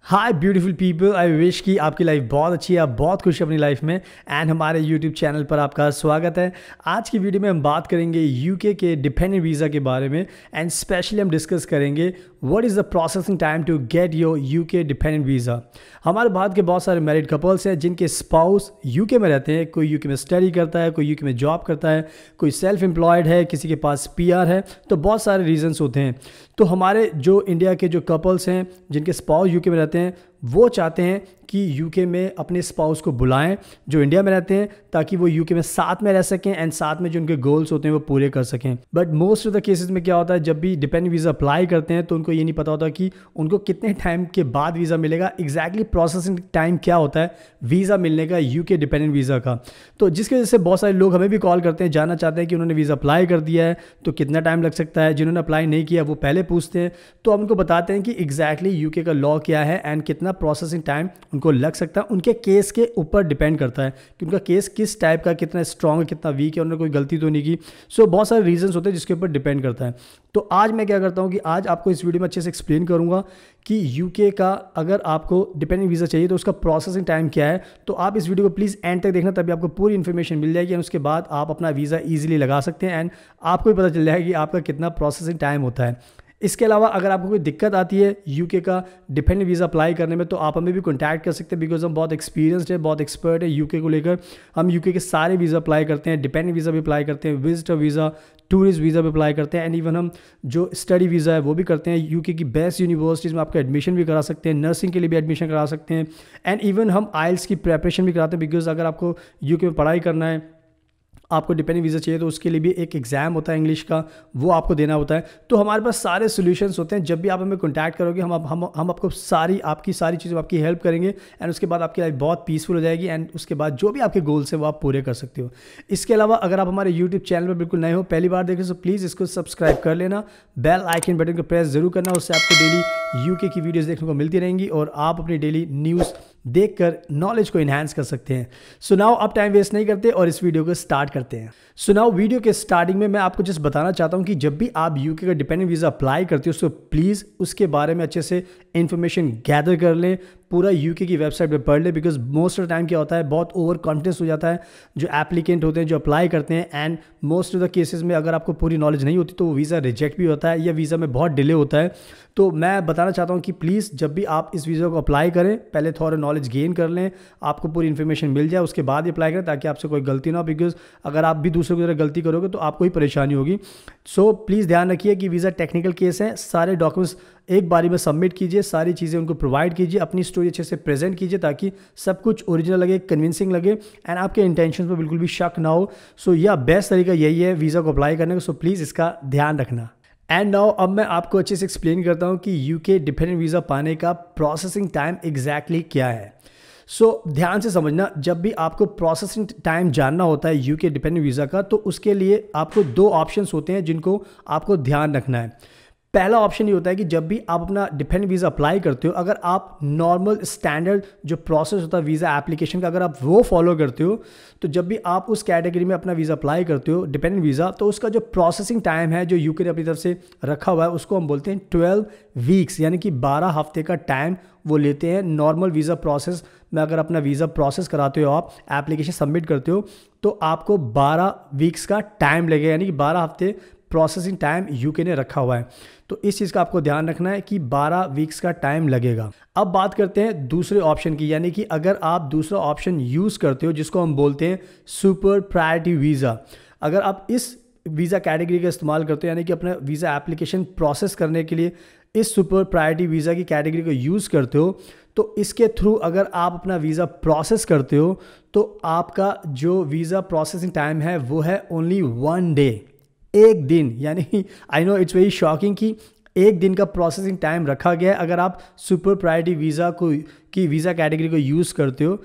Hi beautiful people, I wish कि आपकी life बहुत अच्छी है, आप बहुत खुश हैं अपनी लाइफ में। एंड हमारे यूट्यूब चैनल पर आपका स्वागत है। आज की वीडियो में हम बात करेंगे यूके के डिपेंडेंट वीज़ा के बारे में एंड स्पेशली हम डिस्कस करेंगे what is the processing time to get your UK dependent visa. हमारे भारत के बहुत सारे मैरिड कपल्स हैं जिनके स्पाउस यूके में रहते हैं। कोई यूके में स्टडी करता है, कोई यूके में जॉब करता है, कोई सेल्फ एम्प्लॉयड है, किसी के पास पीआर है, तो बहुत सारे रीजंस होते हैं। तो हमारे जो इंडिया के जो कपल्स हैं जिनके स्पाउस यूके में रहते हैं वो चाहते हैं कि यूके में अपने स्पाउस को बुलाएं जो इंडिया में रहते हैं, ताकि वो यूके में साथ में रह सकें एंड साथ में जो उनके गोल्स होते हैं वो पूरे कर सकें। But most of the cases में क्या होता है, जब भी डिपेंडेंट वीज़ा अप्लाई करते हैं तो उनको ये नहीं पता होता कि उनको कितने टाइम के बाद वीज़ा मिलेगा। एग्जैक्टली प्रोसेसिंग टाइम क्या होता है वीज़ा मिलने का, यूके डिपेंडेंट वीज़ा का। तो जिसकी वजह से बहुत सारे लोग हमें भी कॉल करते हैं, जानना चाहते हैं कि उन्होंने वीज़ा अप्लाई कर दिया है तो कितना टाइम लग सकता है। जिन्होंने अप्लाई नहीं किया वो पहले पूछते हैं, तो हम उनको बताते हैं कि एग्जैक्टली यूके का लॉ क्या है एंड कितना प्रोसेसिंग टाइम उनको लग सकता है। उनके केस के ऊपर डिपेंड करता है कि उनका केस किस टाइप का, कितना स्ट्रॉन्ग है, कितना वीक है, उन्होंने कोई गलती तो नहीं की। सो बहुत सारे रीजंस होते हैं जिसके ऊपर डिपेंड करता है। तो आज मैं क्या करता हूँ कि आज आपको इस वीडियो में अच्छे से एक्सप्लेन करूँगा कि यूके का अगर आपको डिपेंडेंट वीज़ा चाहिए तो उसका प्रोसेसिंग टाइम क्या है। तो आप इस वीडियो को प्लीज़ एंड तक देखना, तभी आपको पूरी इन्फॉर्मेशन मिल जाएगी एंड उसके बाद आप अपना वीज़ा ईजिली लगा सकते हैं एंड आपको भी पता चल जाएगा कि आपका कितना प्रोसेसिंग टाइम होता है। इसके अलावा अगर आपको कोई दिक्कत आती है यूके का डिपेंडेंट वीज़ा अप्लाई करने में तो आप हमें भी कॉन्टैक्ट कर सकते हैं, बिकॉज हम बहुत एक्सपीरियंस्ड है, बहुत एक्सपर्ट है यूके को लेकर। हम यूके के सारे वीज़ा अप्लाई करते हैं, डिपेंडेंट वीज़ा भी अप्लाई करते हैं, विजिटर वीज़ा, टूरिस्ट वीज़ा भी अप्लाई करते हैं एंड इवन हम जो स्टडी वीज़ा है वो भी करते हैं। यूके की बेस्ट यूनिवर्सिटीज़ में आपका एडमिशन भी करा सकते हैं, नर्सिंग के लिए भी एडमिशन करा सकते हैं एंड इवन हम आइल्स की प्रेपरेशन भी कराते हैं, बिकॉज अगर आपको यूके में पढ़ाई करना है, आपको डिपेंडेंट वीज़ा चाहिए तो उसके लिए भी एक एग्ज़ाम होता है इंग्लिश का, वो आपको देना होता है। तो हमारे पास सारे सॉल्यूशंस होते हैं। जब भी आप हमें कॉन्टैक्ट करोगे हम आपको आपकी सारी चीज़ें आपकी हेल्प करेंगे एंड उसके बाद आपकी लाइफ बहुत पीसफुल हो जाएगी एंड उसके बाद जो भी आपके गोल्स हैं वो आप पूरे कर सकते हो। इसके अलावा अगर आप हमारे यूट्यूब चैनल पर बिल्कुल नए हो, पहली बार देख रहे हो, तो प्लीज़ इसको सब्सक्राइब कर लेना, बेल आइकन बटन को प्रेस जरूर करना, उससे आपको डेली यूके की वीडियोज़ देखने को मिलती रहेंगी और आप अपनी डेली न्यूज़ देखकर नॉलेज को इन्हांस कर सकते हैं। सो नाउ अब टाइम वेस्ट नहीं करते और इस वीडियो को स्टार्ट करते हैं। सो नाउ वीडियो के स्टार्टिंग में मैं आपको जस्ट बताना चाहता हूं कि जब भी आप यूके का डिपेंडेंट वीज़ा अप्लाई करते हो तो प्लीज़ उसके बारे में अच्छे से इन्फॉर्मेशन गैदर कर लें, पूरा यूके की वेबसाइट पे पढ़ ले, because most of the time क्या होता है, बहुत ओवर कॉन्फिडेंस हो जाता है जो एप्लीकेंट होते हैं, जो अप्लाई करते हैं and most of the cases में अगर आपको पूरी नॉलेज नहीं होती तो वो वीज़ा रिजेक्ट भी होता है या वीज़ा में बहुत डिले होता है। तो मैं बताना चाहता हूँ कि प्लीज़ जब भी आप इस वीज़ा को अप्लाई करें पहले थोड़ा नॉलेज गेन कर लें, आपको पूरी इन्फॉर्मेशन मिल जाए, उसके बाद ही अप्लाई करें ताकि आपसे कोई गलती ना हो, बिकॉज अगर आप भी दूसरों की तरह गलती करोगे तो आपको ही परेशानी होगी। सो प्लीज़ ध्यान रखिए कि वीज़ा टेक्निकल केस है, सारे डॉक्यूमेंट्स एक बारी में सबमिट कीजिए, सारी चीज़ें उनको प्रोवाइड कीजिए, अपनी स्टोरी अच्छे से प्रेजेंट कीजिए ताकि सब कुछ ओरिजिनल लगे, कन्विंसिंग लगे एंड आपके इंटेंशन पर बिल्कुल भी शक ना हो। सो यह बेस्ट तरीका यही है वीज़ा को अप्लाई करने का। सो प्लीज़ इसका ध्यान रखना। एंड नाउ अब मैं आपको अच्छे से एक्सप्लेन करता हूँ कि यूके डिपेंडेंट वीज़ा पाने का प्रोसेसिंग टाइम एग्जैक्टली क्या है। सो ध्यान से समझना, जब भी आपको प्रोसेसिंग टाइम जानना होता है यूके डिपेंडेंट वीज़ा का तो उसके लिए आपको दो ऑप्शंस होते हैं जिनको आपको ध्यान रखना है। पहला ऑप्शन ये होता है कि जब भी आप अपना डिपेंडेंट वीज़ा अप्लाई करते हो, अगर आप नॉर्मल स्टैंडर्ड जो प्रोसेस होता है वीज़ा एप्लीकेशन का अगर आप वो फॉलो करते हो तो जब भी आप उस कैटेगरी में अपना वीज़ा अप्लाई करते हो डिपेंडेंट वीज़ा, तो उसका जो प्रोसेसिंग टाइम है जो यूके ने अपनी तरफ से रखा हुआ है उसको हम बोलते हैं 12 वीक्स, यानी कि 12 हफ्ते का टाइम वो लेते हैं। नॉर्मल वीज़ा प्रोसेस में अगर अपना वीज़ा प्रोसेस कराते हो, आप एप्लीकेशन सबमिट करते हो तो आपको 12 वीक्स का टाइम लगेगा, यानी कि 12 हफ्ते प्रोसेसिंग टाइम यूके ने रखा हुआ है। तो इस चीज़ का आपको ध्यान रखना है कि 12 वीक्स का टाइम लगेगा। अब बात करते हैं दूसरे ऑप्शन की, यानी कि अगर आप दूसरा ऑप्शन यूज़ करते हो जिसको हम बोलते हैं सुपर प्रायोरिटी वीज़ा। अगर आप इस वीज़ा कैटेगरी का इस्तेमाल करते हो, यानी कि अपना वीज़ा एप्लीकेशन प्रोसेस करने के लिए इस सुपर प्रायोरिटी वीज़ा की कैटेगरी को यूज़ करते हो, तो इसके थ्रू अगर आप अपना वीज़ा प्रोसेस करते हो तो आपका जो वीज़ा प्रोसेसिंग टाइम है वो है ओनली 1 डे, एक दिन। यानी I know it's very shocking कि एक दिन का प्रोसेसिंग टाइम रखा गया है अगर आप सुपर प्रायोरिटी वीज़ा की वीज़ा कैटेगरी को यूज़ करते हो।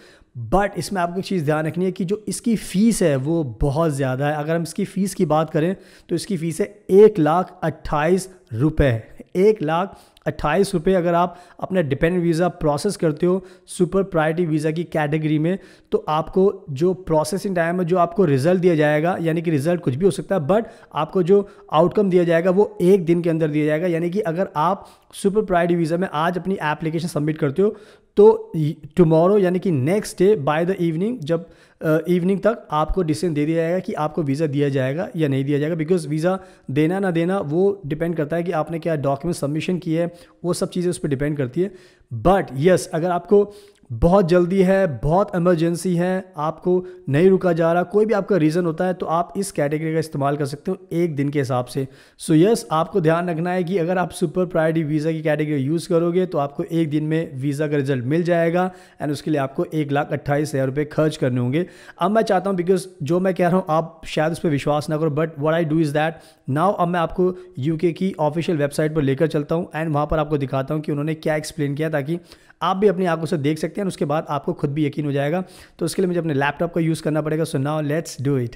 बट इसमें आपको एक चीज़ ध्यान रखनी है कि जो इसकी फ़ीस है वो बहुत ज़्यादा है। अगर हम इसकी फ़ीस की बात करें तो इसकी फ़ीस है 1,28,000 रुपये, 1,28,000 ₹28 अगर आप अपना डिपेंडेंट वीज़ा प्रोसेस करते हो सुपर प्रायोरिटी वीज़ा की कैटेगरी में, तो आपको जो प्रोसेसिंग टाइम है, जो आपको रिजल्ट दिया जाएगा, यानी कि रिजल्ट कुछ भी हो सकता है, बट आपको जो आउटकम दिया जाएगा वो 1 दिन के अंदर दिया जाएगा। यानी कि अगर आप सुपर प्रायोरिटी वीज़ा में आज अपनी एप्लीकेशन सबमिट करते हो तो टुमारो यानी कि next day by the evening, जब इवनिंग तक आपको डिसीजन दे दिया जाएगा कि आपको वीज़ा दिया जाएगा या नहीं दिया जाएगा। बिकॉज वीज़ा देना ना देना वो डिपेंड करता है कि आपने क्या डॉक्यूमेंट सबमिशन किए है, वो सब चीज़ें उस पर डिपेंड करती है। बट यस, अगर आपको बहुत जल्दी है, बहुत इमरजेंसी है, आपको नहीं रुका जा रहा, कोई भी आपका रीज़न होता है, तो आप इस कैटेगरी का इस्तेमाल कर सकते हो 1 दिन के हिसाब से। सो यस, आपको ध्यान रखना है कि अगर आप सुपर प्रायोरिटी वीज़ा की कैटेगरी यूज़ करोगे तो आपको 1 दिन में वीज़ा का रिजल्ट मिल जाएगा एंड उसके लिए आपको 1,28,000 खर्च करने होंगे। अब मैं चाहता हूँ, बिकॉज जो मैं कह रहा हूँ आप शायद उस पर विश्वास ना करो, but what I do is that now, अब मैं आपको यूके की ऑफिशियल वेबसाइट पर लेकर चलता हूँ एंड वहाँ पर आपको दिखाता हूँ कि उन्होंने क्या एक्सप्लेन किया, ताकि आप भी अपनी आंखों से देख सकते हैं, उसके बाद आपको खुद भी यकीन हो जाएगा। तो उसके लिए मुझे अपने लैपटॉप का यूज़ करना पड़ेगा। So now let's do it.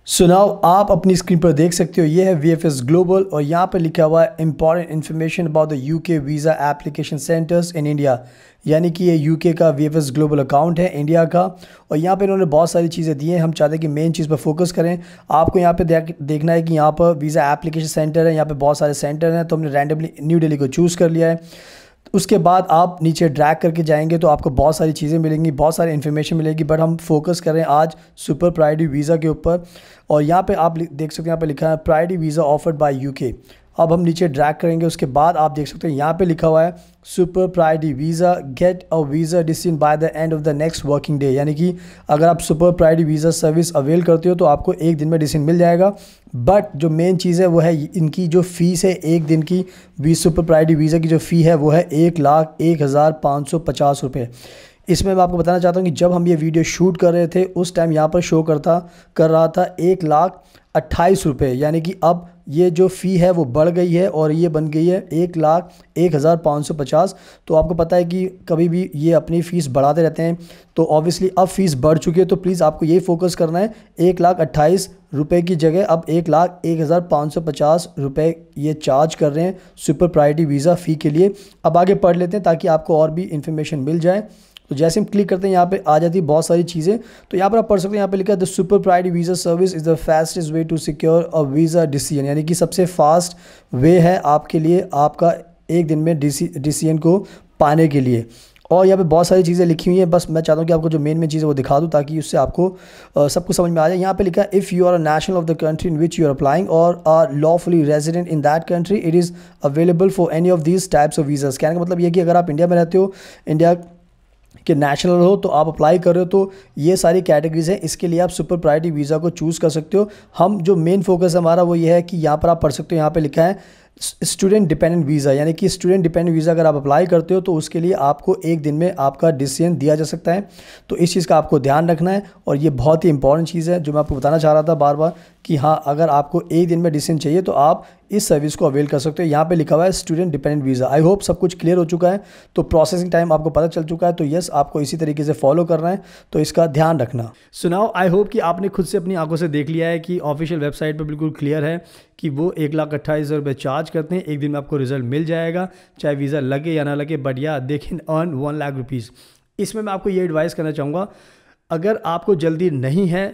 So now आप अपनी स्क्रीन पर देख सकते हो, ये है VFS ग्लोबल और यहाँ पर लिखा हुआ है important information about the UK visa application centres in India. यानी कि ये यूके का VFS ग्लोबल अकाउंट है इंडिया का, और यहाँ पे इन्होंने बहुत सारी चीज़ें दी हैं। हम चाहते हैं कि मेन चीज़ पर फोकस करें। आपको यहाँ पे देखना है कि यहाँ पर वीज़ा एप्लीकेशन सेंटर है, यहाँ पे बहुत सारे सेंटर हैं, तो हमने रैंडमली न्यू दिल्ली को चूज़ कर लिया है। उसके बाद आप नीचे ड्रैग करके जाएंगे तो आपको बहुत सारी चीज़ें मिलेंगी, बहुत सारी इन्फॉर्मेशन मिलेगी, बट हम फोकस कर रहे हैं आज सुपर प्रायोरिटी वीज़ा के ऊपर। और यहाँ पे आप देख सकते हैं, यहाँ पे लिखा है priority visa offered by UK. अब हम नीचे ड्रैग करेंगे, उसके बाद आप देख सकते हैं यहाँ पे लिखा हुआ है super priority visa, get a visa decision by the end of the next working day. यानी कि अगर आप super priority visa service avail करते हो तो आपको 1 दिन में डिसीजन मिल जाएगा। बट जो मेन चीज़ है वो है इनकी जो फ़ीस है 1 दिन की सुपर प्रायोरिटी वीज़ा की जो फ़ी है वो है 1,01,550 रुपये। इसमें मैं आपको बताना चाहता हूँ कि जब हम ये वीडियो शूट कर रहे थे उस टाइम यहाँ पर शो कर रहा था 1,28,000 यानी कि अब ये जो फ़ी है वो बढ़ गई है और ये बन गई है 1,01,550। तो आपको पता है कि कभी भी ये अपनी फ़ीस बढ़ाते रहते हैं, तो ऑब्वियसली अब फ़ीस बढ़ चुकी है, तो प्लीज़ आपको यही फोकस करना है। 1,28,000 की जगह अब 1,01,550 ये चार्ज कर रहे हैं सुपर प्रायोरिटी वीज़ा फ़ी के लिए। अब आगे पढ़ लेते हैं ताकि आपको और भी इन्फॉर्मेशन मिल जाए। तो जैसे हम क्लिक करते हैं यहाँ पे आ जाती है बहुत सारी चीज़ें। तो यहाँ पर आप पढ़ सकते हैं, यहाँ पे लिखा है the super priority visa service is the fastest way to secure a visa decision. यानी कि सबसे फास्ट वे है आपके लिए आपका 1 दिन में डिसीजन को पाने के लिए। और यहाँ पे बहुत सारी चीज़ें लिखी हुई हैं, बस मैं चाहता हूँ कि आपको जो मेन चीज़ है वो दिखा दूँ ताकि उससे आपको सब कुछ समझ में आ जाए। यहाँ पे लिखा है if you are a national of the country in which you are applying और are lawfully resident in that country it is available for any of these types of visas. कहने का मतलब ये कि अगर आप इंडिया में रहते हो, इंडिया कि नेशनल हो, तो आप अप्लाई कर रहे हो, तो ये सारी कैटेगरीज हैं, इसके लिए आप सुपर प्रायोरिटी वीज़ा को चूज़ कर सकते हो। हम जो मेन फोकस हमारा वो ये है कि यहाँ पर आप पढ़ सकते हो, यहाँ पे लिखा है स्टूडेंट डिपेंडेंट वीज़ा। यानी कि स्टूडेंट डिपेंडेंट वीज़ा अगर आप अप्लाई करते हो तो उसके लिए आपको 1 दिन में आपका डिसीजन दिया जा सकता है। तो इस चीज़ का आपको ध्यान रखना है और ये बहुत ही इंपॉर्टेंट चीज़ है जो मैं आपको बताना चाह रहा था बार बार कि हाँ, अगर आपको 1 दिन में डिसीजन चाहिए तो आप इस सर्विस को अवेल कर सकते हो। यहाँ पे लिखा हुआ है student dependent visa. I hope सब कुछ क्लियर हो चुका है, तो प्रोसेसिंग टाइम आपको पता चल चुका है। तो यस, आपको इसी तरीके से फॉलो करना है, तो इसका ध्यान रखना। सो नाउ आई होप कि आपने खुद से अपनी आंखों से देख लिया है कि ऑफिशियल वेबसाइट पर बिल्कुल क्लियर है कि वो 1,28,000 चार्ज करते हैं। 1 दिन में आपको रिजल्ट मिल जाएगा, चाहे वीज़ा लगे या ना लगे, बट या they can earn 1 lakh rupees. इसमें मैं आपको ये एडवाइस करना चाहूँगा, अगर आपको जल्दी नहीं है,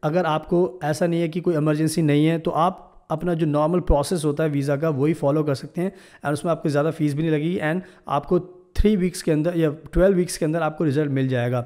अगर आपको ऐसा नहीं है कि कोई इमरजेंसी नहीं है, तो आप अपना जो नॉर्मल प्रोसेस होता है वीज़ा का वही फॉलो कर सकते हैं एंड उसमें आपको ज़्यादा फीस भी नहीं लगेगी एंड आपको 3 वीक्स के अंदर या 12 वीक्स के अंदर आपको रिजल्ट मिल जाएगा।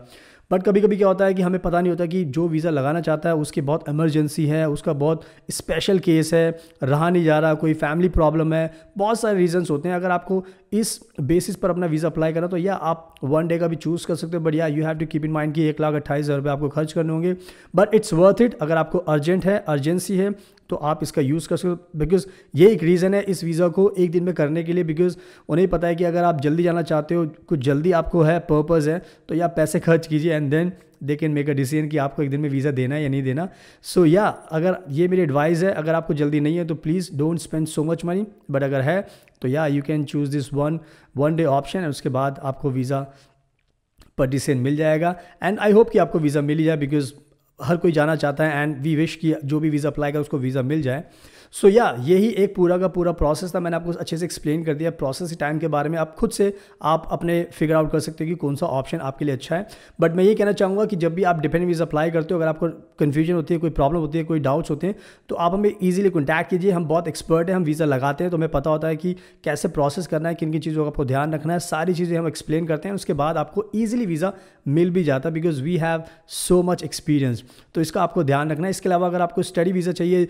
बट कभी कभी क्या होता है कि हमें पता नहीं होता कि जो वीज़ा लगाना चाहता है उसकी बहुत इमरजेंसी है, उसका बहुत स्पेशल केस है, रहा नहीं जा रहा, कोई फैमिली प्रॉब्लम है, बहुत सारे रीजंस होते हैं। अगर आपको इस बेसिस पर अपना वीज़ा अप्लाई करना तो या आप 1 डे का भी चूज़ कर सकते हो, बट या you have to keep in mind कि 1,28,000 आपको खर्च करने होंगे, बट इट्स वर्थ इट। अगर आपको अर्जेंट है, अर्जेंसी है, तो आप इसका यूज़ कर सकते हो, बिकॉज ये एक रीज़न है इस वीज़ा को 1 दिन में करने के लिए, बिकॉज उन्हें पता है कि अगर आप जल्दी जाना चाहते हो, कुछ जल्दी आपको है, पर्पज़ है, तो या पैसे खर्च कीजिए and then they can make a decision कि आपको 1 दिन में वीज़ा देना है या नहीं देना। सो या अगर ये मेरी एडवाइस है, अगर आपको जल्दी नहीं है तो please don't spend so much money, but अगर है तो या you can choose this one day option और उसके बाद आपको वीज़ा पर डिसीजन मिल जाएगा। एंड आई होप कि आपको वीज़ा मिल ही जाए, बिकॉज हर कोई जाना चाहता है एंड वी विश कि जो भी वीज़ा अप्लाई करे उसको वीज़ा मिल जाए। सो या यही एक पूरा का पूरा प्रोसेस था, मैंने आपको अच्छे से एक्सप्लेन कर दिया। प्रोसेस टाइम के बारे में आप खुद से आप अपने फिगर आउट कर सकते हो कि कौन सा ऑप्शन आपके लिए अच्छा है। बट मैं ये कहना चाहूँगा कि जब भी आप डिपेंडेंट वीज़ा अप्लाई करते हो, अगर आपको कन्फ्यूजन होती है, कोई प्रॉब्लम होती है, कोई डाउट्स होते हैं, तो आप हमें ईजिली कॉन्टैक्ट कीजिए। हम बहुत एक्सपर्ट हैं, हम वीज़ा लगाते हैं तो हमें पता होता है कि कैसे प्रोसेस करना है, किन किन चीज़ों का आपको ध्यान रखना है, सारी चीज़ें हम एक्सप्लेन करते हैं। उसके बाद आपको ईजिली वीज़ा मिल भी जाता है because we have so much experience. तो इसका आपको ध्यान रखना है। इसके अलावा अगर आपको स्टडी वीज़ा चाहिए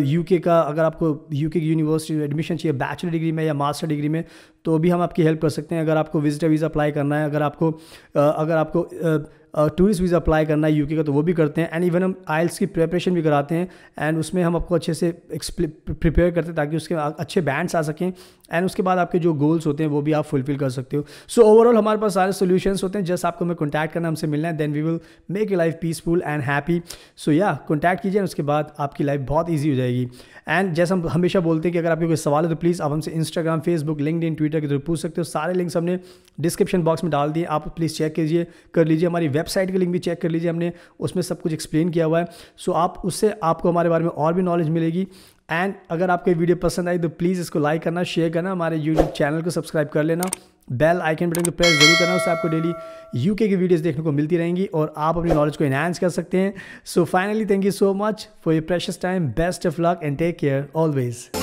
यूके का, अगर आपको यूके की यूनिवर्सिटी में एडमिशन चाहिए बैचलर डिग्री में या मास्टर डिग्री में, तो भी हम आपकी हेल्प कर सकते हैं। अगर आपको विजिटर वीज़ा अप्लाई करना है, अगर आपको टूरिस्ट वीज़ा अप्लाई करना है यूके का, तो वो भी करते हैं। एंड इवन हम आइल्स की प्रिपरेशन भी कराते हैं एंड उसमें हम आपको अच्छे से प्रिपेयर करते हैं ताकि उसके अच्छे बैंड्स आ सकें एंड उसके बाद आपके जो गोल्स होते हैं वो भी आप फुलफिल कर सकते हो। सो ओवरऑल हमारे पास सारे सोल्यूशंस होते हैं। जस्ट आपको हमें कॉन्टैक्ट करना, हमसे मिलना है, then we will make your life peaceful and happy. So या कॉन्टैक्ट कीजिए, उसके बाद आपकी लाइफ बहुत ईजी हो जाएगी। एंड जैसे हम हमेशा बोलते हैं कि अगर आपके कोई सवाल है तो प्लीज़ आप हमसे इंस्टाग्राम, फेसबुक, लिंक्डइन, ट्विटर के थ्रू पूछ सकते हो। सारे लिंक्स हमने डिस्क्रिप्शन बॉक्स में डाल दिए, आप प्लीज़ चेक कर लीजिए। हमारी वेबसाइट के लिंक भी चेक कर लीजिए, हमने उसमें सब कुछ एक्सप्लेन किया हुआ है। सो आप उससे आपको हमारे बारे में और भी नॉलेज मिलेगी। एंड अगर आपको वीडियो पसंद आई तो प्लीज़ इसको लाइक करना, शेयर करना, हमारे यूट्यूब चैनल को सब्सक्राइब कर लेना, बेल आइकन बटन को प्रेस जरूर करना। उससे आपको डेली यूके की वीडियोस देखने को मिलती रहेंगी और आप अपनी नॉलेज को एनहांस कर सकते हैं। So finally thank you so much for your precious time, best of luck and take care always.